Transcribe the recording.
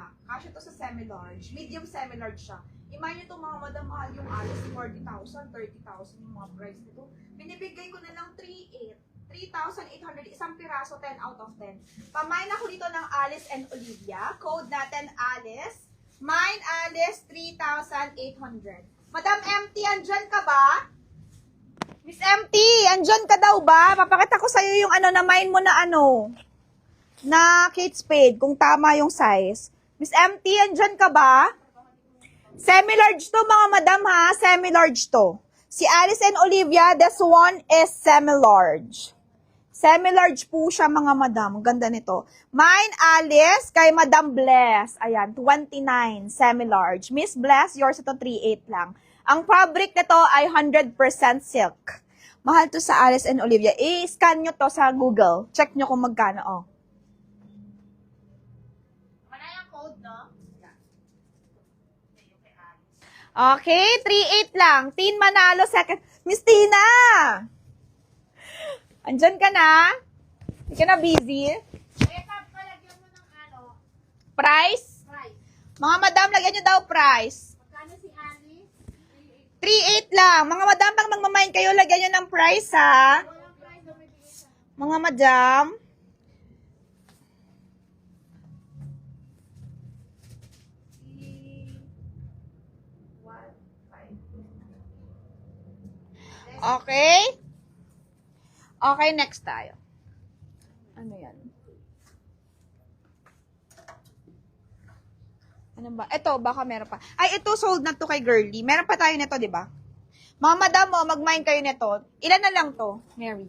nga. Kasya to sa semi-large. Medium semi-large siya. Imagine nyo itong mga madam, mahal yung alis, 40,000, 30,000 yung mga price nito. Binibigay ko na lang 3,800, isang piraso, 10 out of 10. Pamain ako dito ng Alice and Olivia. Code natin Alice. Mine Alice, 3,800. Madam MT, andyan ka ba? Miss MT, andyan ka daw ba? Papakita ko sa'yo yung ano na mine mo na ano. Na Kate Spade, kung tama yung size. Miss MT, andyan ka ba? Semi-large to mga madam ha, semi-large to. Si Alice and Olivia, this one is semi-large. Semi-large po siya mga madam. Ang ganda nito. Mine, Alice, kay Madam Bless. Ayan, 29, semi-large. Miss Bless, yours ito 38 lang. Ang fabric nito ay 100% silk. Mahal to sa Alice and Olivia. I-scan nyo to sa Google. Check nyo kung magkano. Oh. Wala yung code, no? Okay, 38 lang. Teen Manalo, second. Miss Tina! Andyan ka na? Hindi ka na busy? Eh, palagyan mo ng ano, Price? price. Mga madam, lagyan nyo daw price. Magkano si Alice? 38 lang. Mga madam, pag magmamain kayo, lagyan nyo ng price, ha? Walang price na may bigay sa... Mga madam. Okay? Okay, next tayo. Ano yan? Ano ba? Ito, baka meron pa. Ay, ito sold na to kay Girly. Meron pa tayo nito, di ba? Mga madam mo, mag-mine kayo nito. Ilan na lang to, Mary?